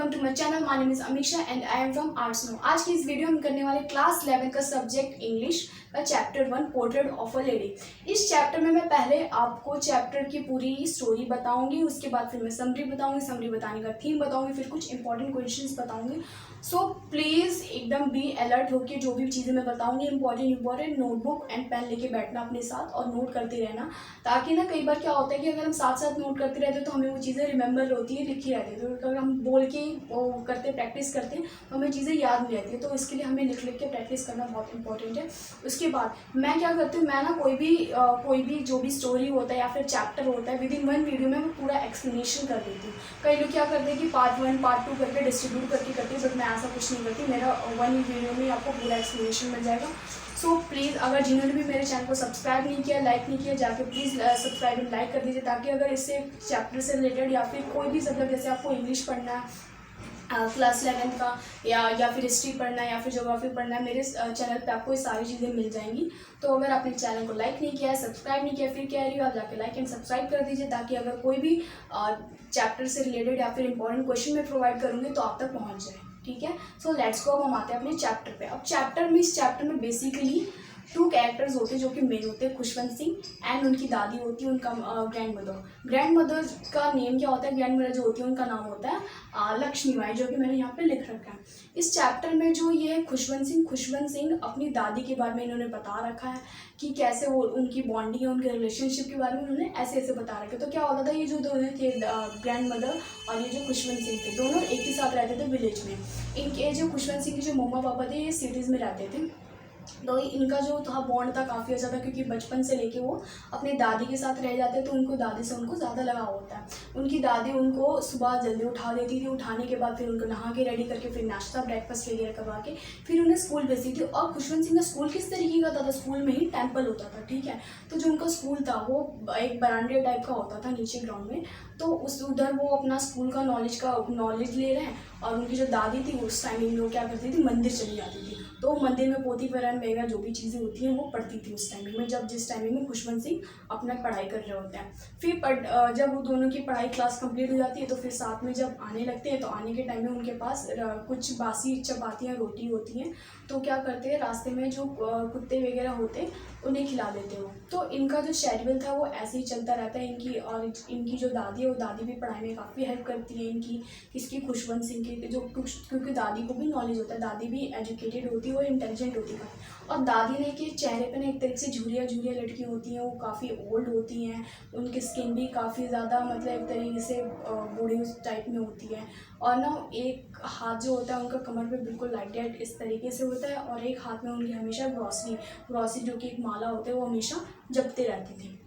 Welcome to my channel. My name is Amisha and I am from arts no. आज की इस video में करने वाले क्लास 11 का सब्जेक्ट इंग्लिश का chapter 1 portrait of a lady. इस चैप्टर में मैं पहले आपको चैप्टर की पूरी स्टोरी बताऊंगी, उसके बाद फिर मैं समरी बताऊंगी, समरी बताने का थीम बताऊंगी, फिर कुछ इंपॉर्टेंट क्वेश्चंस बताऊंगी। सो प्लीज़ एकदम बी अलर्ट होकर जो भी चीज़ें मैं बताऊंगी इंपॉर्टेंट नोटबुक एंड पेन लेके बैठना अपने साथ और नोट करते रहना, ताकि ना कई बार क्या होता है कि अगर हम साथ साथ नोट करते रहते हैं तो हमें वो चीज़ें रिमेंबर होती है, लिखी रहती है। तो अगर हम बोल के वो करते प्रैक्टिस करते हैं तो हमें चीज़ें याद नहीं रहती है, तो इसके लिए हमें लिख लिख के प्रैक्टिस करना बहुत इंपॉर्टेंट है। उसके बाद मैं क्या करती हूँ, मैं ना कोई भी जो भी स्टोरी होता है या फिर चैप्टर होता है, विद इन वन वीडियो में मैं पूरा एक्सप्लेनेशन कर देती हूँ। कई लोग क्या करते हैं कि पार्ट 1 पार्ट 2 करके डिस्ट्रीब्यूट करके करते हैं, बट मैं ऐसा कुछ नहीं करती। मेरा वन वीडियो में आपको पूरा एक्सप्लेनेशन मिल जाएगा। सो प्लीज़ अगर जिन्होंने भी मेरे चैनल को सब्सक्राइब नहीं किया, लाइक नहीं किया, जाके प्लीज़ सब्सक्राइब एंड लाइक कर दीजिए, ताकि अगर इससे चैप्टर से रिलेटेड या फिर कोई भी सब्जेक्ट, जैसे आपको इंग्लिश पढ़ना है क्लास 11 का, या फिर हिस्ट्री पढ़ना है या फिर ज्योग्राफी पढ़ना है, मेरे चैनल पे आपको ये सारी चीज़ें मिल जाएंगी। तो अगर आपने चैनल को लाइक नहीं किया है, सब्सक्राइब नहीं किया, फिर कह रही हो आप जाके लाइक एंड सब्सक्राइब कर दीजिए, ताकि अगर कोई भी चैप्टर से रिलेटेड या फिर इंपॉर्टेंट क्वेश्चन मैं प्रोवाइड करूँगी तो आप तक पहुँच जाए। ठीक है, सो लेट्स गो। अब हम आते हैं अपने चैप्टर पे। अब इस चैप्टर में बेसिकली 2 कैरेक्टर्स होते हैं जो कि मेन होते हैं, खुशवंत सिंह एंड उनकी दादी होती है, उनका ग्रैंड मदर का नेम क्या होता है, ग्रैंड मदर जो होती है उनका नाम होता है लक्ष्मीबाई, जो कि मैंने यहाँ पे लिख रखा है। इस चैप्टर में जो ये खुशवंत सिंह अपनी दादी के बारे में इन्होंने बता रखा है कि कैसे वो उनकी बॉन्डिंग है, उनके रिलेशनशिप के बारे में उन्होंने ऐसे ऐसे बता रखे। तो क्या होता था, ये जो दोनों थे ग्रैंड मदर और ये जो खुशवंत सिंह थे, दोनों एक ही साथ रहते थे विलेज में। इनके जो खुशवंत सिंह के जो मम्मा पापा थे ये सिटीज़ में रहते थे, तो इनका जो था बॉन्ड था काफ़ी अच्छा था, क्योंकि बचपन से लेके वो अपने दादी के साथ रह जाते हैं, तो उनको दादी से उनको ज़्यादा लगाव होता है। उनकी दादी उनको सुबह जल्दी उठा देती थी, उठाने के बाद फिर उनको नहा के रेडी करके फिर नाश्ता ब्रेकफास्ट वगैरह करवा के फिर उन्हें स्कूल भेजती थी। और खुशवंत सिंह का स्कूल किस तरीके का था, स्कूल में ही टेम्पल होता था। ठीक है, तो जो उनका स्कूल था वो एक बरांडे टाइप का होता था नीचे ग्राउंड में, तो उधर वो अपना स्कूल का नॉलेज ले रहे हैं। और उनकी जो दादी थी उस टाइमिंग में वो क्या करती थी, मंदिर चली जाती थी, तो मंदिर में पोथी पुराण वगैरह जो भी चीज़ें होती हैं वो पढ़ती थी उस टाइमिंग में, जिस टाइमिंग में खुशवंत सिंह अपना पढ़ाई कर रहे होते हैं। फिर जब वो दोनों की पढ़ाई क्लास कंप्लीट हो जाती है, तो फिर साथ में जब आने लगते हैं, तो आने के टाइम में उनके पास कुछ बासी चपातियाँ रोटी होती हैं, तो क्या करते हैं, रास्ते में जो कुत्ते वगैरह होते हैं उन्हें खिला देते हो। तो इनका जो शेड्यूल था वो ऐसे ही चलता रहता है। इनकी जो दादी है वो दादी भी पढ़ाई में काफ़ी हेल्प करती है इसकी खुशवंत सिंह की, क्योंकि दादी को भी नॉलेज होता है, दादी भी एजुकेटेड होती है और इंटेलिजेंट होती है। और दादी ने के चेहरे पे ना एक तरीके से झुर्रियाँ लटकी होती हैं, वो काफ़ी ओल्ड होती हैं, उनकी स्किन भी काफ़ी ज़्यादा मतलब एक तरीके से बूढ़ी उस टाइप में होती है। और ना एक हाथ जो होता है उनका कमर पे बिल्कुल लाइट इस तरीके से होता है, और एक हाथ में उनकी हमेशा ग्रॉसरी जो कि एक माला होता है वो हमेशा जपते रहती थी।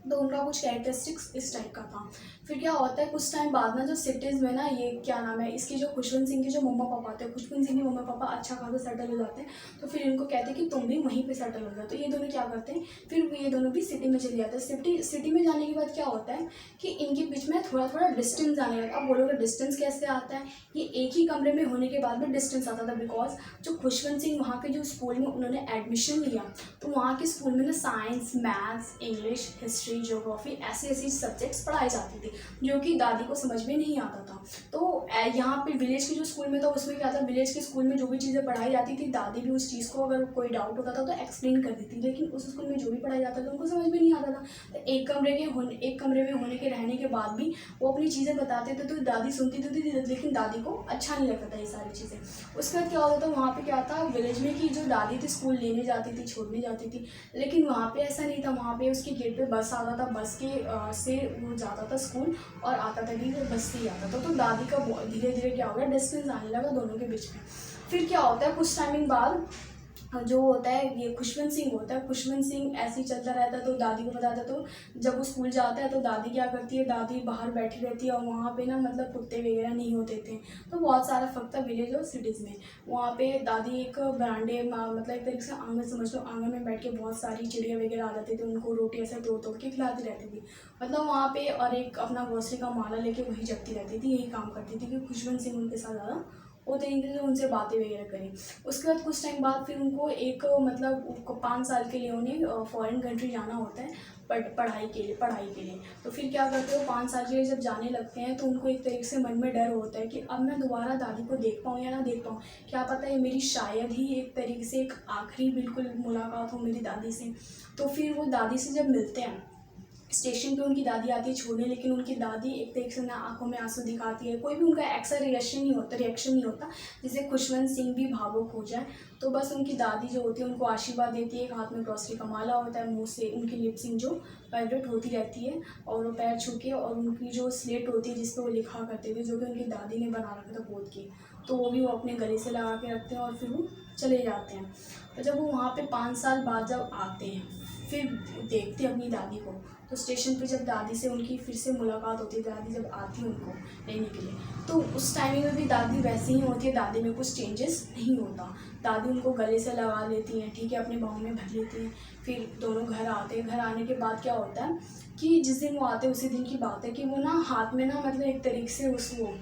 तो उनका कुछ कैरेक्टरिस्टिक्स इस टाइप का था। फिर क्या होता है, कुछ टाइम बाद ना जो सिटीज़ में ना ये क्या नाम है, इसकी जो खुशवंत सिंह के जो मम्मा पापा आते हैं, खुशवंत सिंह के मम्मा पापा अच्छा खासा सेटल हो जाते हैं, तो फिर इनको कहते हैं कि तुम भी वहीं पे सेटल हो जाओ। तो ये दोनों क्या करते हैं, फिर ये दोनों भी सिटी में चले जाते हैं। सिटी में जाने के बाद क्या होता है कि इनके बीच में थोड़ा थोड़ा डिस्टेंस आने लगा। अब बोलोगे डिस्टेंस कैसे आता है, ये एक ही कमरे में होने के बाद में डिस्टेंस आता था, बिकॉज जो खुशवंत सिंह वहाँ के जो स्कूल में उन्होंने एडमिशन लिया, तो वहाँ के स्कूल में ना science, maths, English, history, geography ऐसी सब्जेक्ट्स पढ़ाई जाती थी, जो कि दादी को समझ में नहीं आता था। तो यहाँ पे विलेज के जो स्कूल में था उसमें क्या था, विलेज के स्कूल में जो भी चीज़ें पढ़ाई जाती थी, दादी भी उस चीज़ को अगर कोई डाउट होता था तो एक्सप्लेन कर देती थी, लेकिन उस स्कूल में जो भी पढ़ाया जाता था उनको समझ में नहीं आता था। तो एक कमरे में होने के रहने के बाद भी वो अपनी चीज़ें बताते थे, तो दादी सुनती थी, लेकिन दादी को अच्छा नहीं लगता था ये सारी चीज़ें। उसके बाद क्या होता था, वहाँ पे क्या था, विलेज में की जो दादी थी स्कूल लेने जाती थी, छोड़ने जाती थी, लेकिन वहाँ पे ऐसा नहीं था। वहाँ पे उसके गेट पे बस आता था, बस के से वो जाता था स्कूल और आता था भी वो बस से ही आता था। तो दादी का धीरे धीरे क्या हो गया, डिस्टेंस आने लगा दोनों के बीच में। फिर क्या होता है, कुछ टाइमिंग बाद जो होता है, ये खुशवंत सिंह होता है, खुशवंत सिंह ऐसे ही चलता रहता है, तो दादी को बताता है। तो जब वो स्कूल जाता है तो दादी क्या करती है, दादी बाहर बैठी रहती है, और वहाँ पे ना मतलब कुत्ते वगैरह नहीं होते थे, तो बहुत सारा फर्क था विलेज और सिटीज़ में। वहाँ पे दादी एक बरांडे मतलब एक तरीके से आंगन समझ लो, आंगन में बैठ के बहुत सारी चिड़िया वगैरह आ जाती थी, उनको रोटी ऐसे तोड़ तोड़ के खिलाती रहती थी, मतलब वहाँ पे। और एक अपना ग्रोसरी का माला लेके वही जपती रहती थी, यही काम करती थी, क्योंकि खुशवंत सिंह उनके साथ ज़्यादा वो तरीके से उनसे बातें वगैरह करी। उसके बाद कुछ टाइम बाद फिर उनको एक मतलब 5 साल के लिए उन्हें फॉरेन कंट्री जाना होता है पढ़ाई के लिए। तो फिर क्या करते हो, 5 साल के लिए जब जाने लगते हैं तो उनको एक तरीके से मन में डर होता है कि अब मैं दोबारा दादी को देख पाऊँ या ना देख पाऊँ, क्या पता है मेरी शायद ही एक तरीके से एक आखिरी बिल्कुल मुलाकात हो मेरी दादी से। तो फिर वो दादी से जब मिलते हैं, स्टेशन पे उनकी दादी आती है छोड़ने, लेकिन उनकी दादी एक तरीके से ना आंखों में आंसू दिखाती है, कोई भी उनका ऐसा रिएक्शन नहीं होता जिससे खुशवंत सिंह भी भावुक हो जाए। तो बस उनकी दादी जो होती है उनको आशीर्वाद देती है, एक हाथ में ग्रॉसरी का माला होता है, मुंह से उनकी लिपसिंग जो वाइब्रेट होती रहती है और वो पैर छू के, और उनकी जो स्लेट होती है जिस पर वो लिखा करते थे, जो कि उनकी दादी ने बना रखा था गोद की, तो वो भी वो अपने गले से लगा के रखते हैं और फिर वो चले जाते हैं। तो जब वो वहाँ पे 5 साल बाद जब आते हैं, फिर देखते हैं अपनी दादी को, तो स्टेशन पे जब दादी से उनकी फिर से मुलाकात होती है, दादी जब आती है उनको लेने के लिए, तो उस टाइमिंग में भी दादी वैसी ही होती है, दादी में कुछ चेंजेस नहीं होता। दादी उनको गले से लगा लेती हैं, ठीक है, अपने बाहों में भर लेती हैं। फिर दोनों घर आते हैं। घर आने के बाद क्या होता है कि जिस दिन वो आते हैं उसी दिन की बात है कि वो ना हाथ में ना मतलब एक तरीके से उसको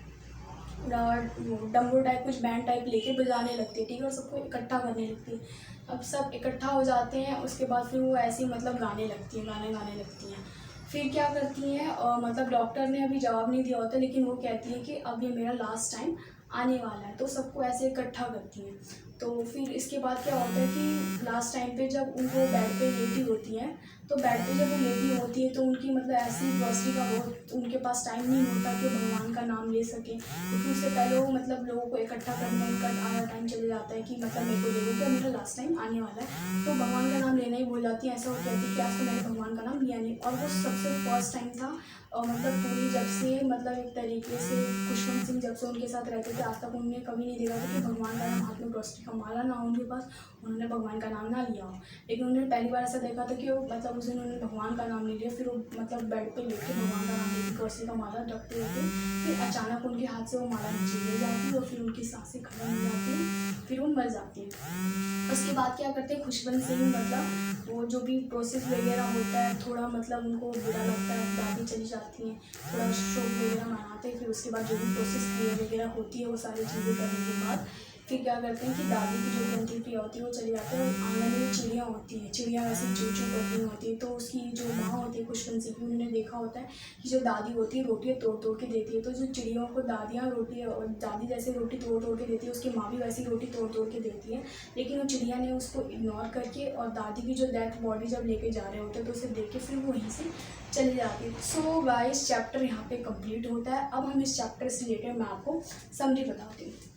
डम्बो टाइप कुछ बैंड टाइप लेके बजाने लगती है, ठीक है, और सबको इकट्ठा करने लगती है। अब सब इकट्ठा हो जाते हैं, उसके बाद फिर वो ऐसे ही मतलब गाने लगती हैं, गाने गाने लगती हैं। फिर क्या करती हैं, मतलब डॉक्टर ने अभी जवाब नहीं दिया होता, लेकिन वो कहती है कि अब ये मेरा लास्ट टाइम आने वाला है, तो सबको ऐसे इकट्ठा करती हैं। तो फिर इसके बाद क्या होता है कि लास्ट टाइम पे जब उनको बेड पे लेटी होती हैं, तो बेड पे जब वो लेटी होती है तो उनकी मतलब ऐसी ग्रॉसरी का बहुत उनके पास टाइम नहीं होता कि वो भगवान का नाम ले सकें, क्योंकि उससे पहले वो मतलब लोगों को इकट्ठा करने में उनका आधा टाइम चले जाता है कि मतलब मेरे को देखो कि मेरा लास्ट टाइम आने वाला है, तो भगवान का नाम लेना ही भूल जाती है। ऐसा वो कहती है कि आज तो मैंने भगवान का नाम लिया नहीं, और वो सबसे फर्स्ट टाइम था मतलब पूरी जब से मतलब एक तरीके से खुशवंत सिंह जब से उनके साथ रहते थे आज तक उन्होंने कभी नहीं देखा था कि भगवान का नाम हाथ में ग्रॉसरी का माला ना हो उनके पास, उन्होंने भगवान का नाम ना लिया हो। लेकिन उन्होंने पहली बार ऐसा देखा था कि वो मतलब उस दिन उन्होंने भगवान का नाम नहीं लिया, फिर वो मतलब बेड पे लेके भगवान का नाम लेके ग्रॉसरी का माला रखते रहते, फिर अचानक उनके हाथ से वो माला नीचे गिर जाती है और फिर उनकी सांसें खत्म हो जाती हैं, फिर वो मर जाती हैं। उसके बाद क्या करते हैं खुशवंत सिंह, मतलब वो जो भी प्रोसेस वगैरह होता है, थोड़ा मतलब उनको बुरा लगता है, दादी चली जाती हैं, थोड़ा शोक वगैरह मनाते हैं। फिर उसके बाद जो भी प्रोसेस क्रिया वगैरह होती है वो सारी चीज़ें करने के बाद फिर क्या करते हैं कि दादी की जो भी अंतिम क्रिया होती है वो चली जाती है, और आंगन में चिड़िया होती है, चिड़िया वैसे चू चू करती होती है, तो उसकी जो माँ होती है खुशवंत सिंह की, उन्होंने देखा होता है कि जो दादी होती है रोटियाँ तोड़ तोड़ के देती है, तो जो चिड़ियों को दादियाँ रोटी और दादी जैसे रोटी तोड़ तोड़ के देती है, उसकी माँ भी वैसी रोटी तोड़ तोड़ के देती है, लेकिन वो चिड़िया ने उसको इग्नोर करके और दादी की जो डेथ बॉडी जब लेके जा रहे होते हैं तो उसे देख के फिर वो वहीं से चली जाती है। सो गाइस चैप्टर यहाँ पे कंप्लीट होता है। अब हम इस चैप्टर से रिलेटेड मैं आपको समरी बताती हूँ।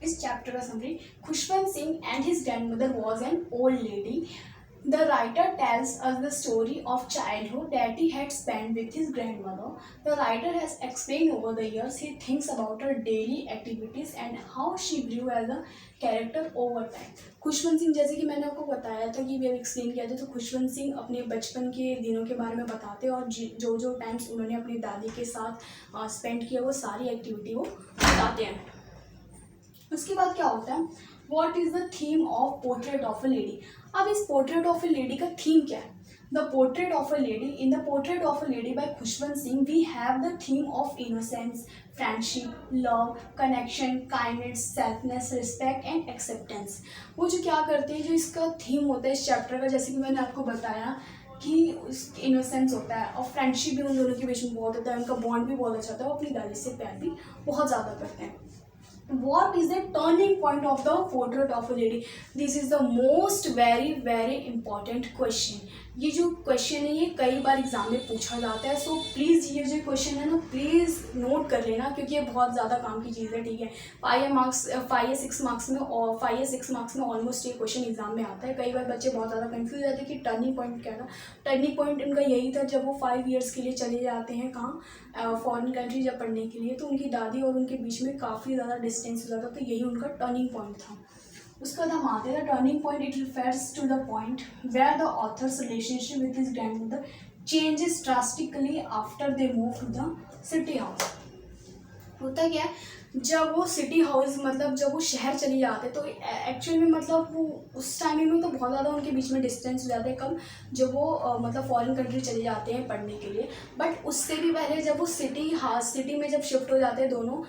इस चैप्टर का summary, Khushwant Singh and his grandmother was an old lady. The writer tells us the story of childhood that he had spent with his grandmother. The writer has explained over the years he thinks about her daily activities and how she grew as a character over time. Khushwant Singh, जैसे कि मैंने आपको बताया था कि भी explain किया था, तो खुशवंत सिंह अपने बचपन के दिनों के बारे में बताते हैं और जो जो टाइम्स उन्होंने अपनी दादी के साथ स्पेंड किया वो सारी एक्टिविटी वो बताते हैं। उसके बाद क्या होता है, what is the theme of portrait of a lady. अब इस पोर्ट्रेट ऑफ अ लेडी का थीम क्या है? The portrait of a lady, in the portrait of a lady by Khushwant Singh we have the theme of innocence, friendship, love, connection, kindness, selflessness, respect and acceptance. वो जो क्या करते हैं, जो इसका थीम होता है इस चैप्टर का, जैसे कि मैंने आपको बताया कि उस इनोसेंस होता है और फ्रेंडशिप भी उन दोनों के बीच में बहुत होता है, उनका बॉन्ड भी बहुत अच्छा होता है, वो अपनी दादी से प्यार भी बहुत ज़्यादा करते हैं। What is the turning point of the portrait of a lady? This is the most very important question. ये जो क्वेश्चन है ये कई बार एग्जाम में पूछा जाता है, सो प्लीज़ ये जो क्वेश्चन है ना प्लीज़ नोट कर लेना, क्योंकि ये बहुत ज़्यादा काम की चीज़ है, ठीक है। 5 या 6 मार्क्स में ऑलमोस्ट ये क्वेश्चन एग्जाम में आता है। कई बार बच्चे बहुत ज़्यादा कंफ्यूज रहते हैं कि टर्निंग पॉइंट क्या था। टर्निंग पॉइंट इनका यही था जब वो 5 ईयर्स के लिए चले जाते हैं कहाँ, फॉरेन कंट्री जब पढ़ने के लिए, तो उनकी दादी और उनके बीच में काफ़ी ज़्यादा डिस्टेंस हो जाता, तो यही उनका टर्निंग पॉइंट था। उसके बाद हम आते हैं turning point, it refers to the point where the author's relationship with his grandmother changes drastically after they move to the city house. होता क्या है, जब वो सिटी हाउस मतलब जब वो शहर चली जाते तो एक्चुअल में मतलब वो उस टाइमिंग में तो बहुत ज़्यादा उनके बीच में डिस्टेंस हो जाता है कम, जब वो मतलब फॉरेन कंट्री चले जाते हैं पढ़ने के लिए। बट उससे भी पहले जब वो सिटी में जब शिफ्ट हो जाते हैं दोनों,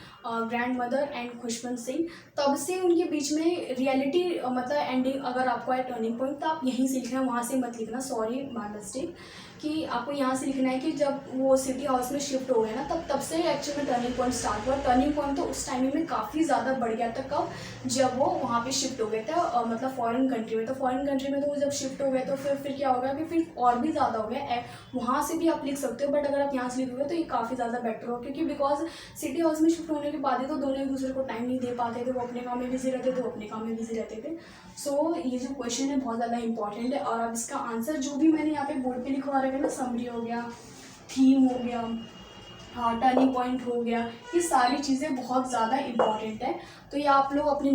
grand mother and Khushwant Singh, तब से उनके बीच में रियलिटी मतलब एंडिंग अगर आपको है टर्निंग पॉइंट तो आप यहीं से लिखना, वहाँ से मत लिखना, सॉरी माय मिस्टेक, कि आपको यहाँ से लिखना है कि जब वो सिटी हाउस में शिफ्ट हो गए ना तब से एक्चुअल में टर्निंग पॉइंट स्टार्ट हुआ। टर्निंग पॉइंट तो उस टाइमिंग में काफ़ी ज़्यादा बढ़ गया था, कब, जब वो वहाँ पे शिफ्ट हो गए थे मतलब फॉरेन कंट्री में। तो फॉरेन कंट्री में तो वो जब शिफ्ट हो गए तो फिर क्या हो गया कि फिर और भी ज़्यादा हो गया। वहाँ से भी आप लिख सकते हो, बट अगर आप यहाँ से लिखोगे तो ये काफ़ी ज़्यादा बेटर हो, क्योंकि बिकॉज सिटी हाउस में शिफ्ट होने के बाद ही तो दोनों एक दूसरे को टाइम नहीं दे पाते थे, वो अपने काम में बिजी रहते थे, वो अपने काम में बिजी रहते थे। सो ये जो क्वेश्चन है बहुत ज़्यादा इंपॉर्टेंट है, और अब इसका आंसर जो भी मैंने यहाँ पे बोर्ड पे लिखवा रखा है ना, समरी हो गया, थीम हो गया, हाँ टर्निंग पॉइंट हो गया, ये सारी चीज़ें बहुत ज़्यादा इंपॉर्टेंट है। तो ये आप लोग अपनी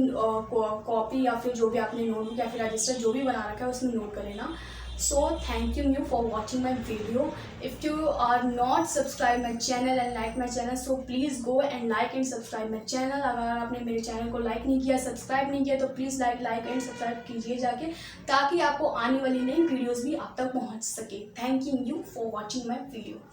कॉपी या फिर जो भी आपने नोटबुक या फिर रजिस्टर जो भी बना रखा है उसमें नोट कर लेना। So thank you for watching my video. If you are not subscribe my channel and like my channel, so please go and like and subscribe my channel. अगर आपने मेरे चैनल को लाइक नहीं किया, सब्सक्राइब नहीं किया, तो प्लीज़ लाइक एंड सब्सक्राइब कीजिए जाके, ताकि आपको आने वाली नई वीडियोज़ भी आप तक पहुंच सके। Thank you for watching my video.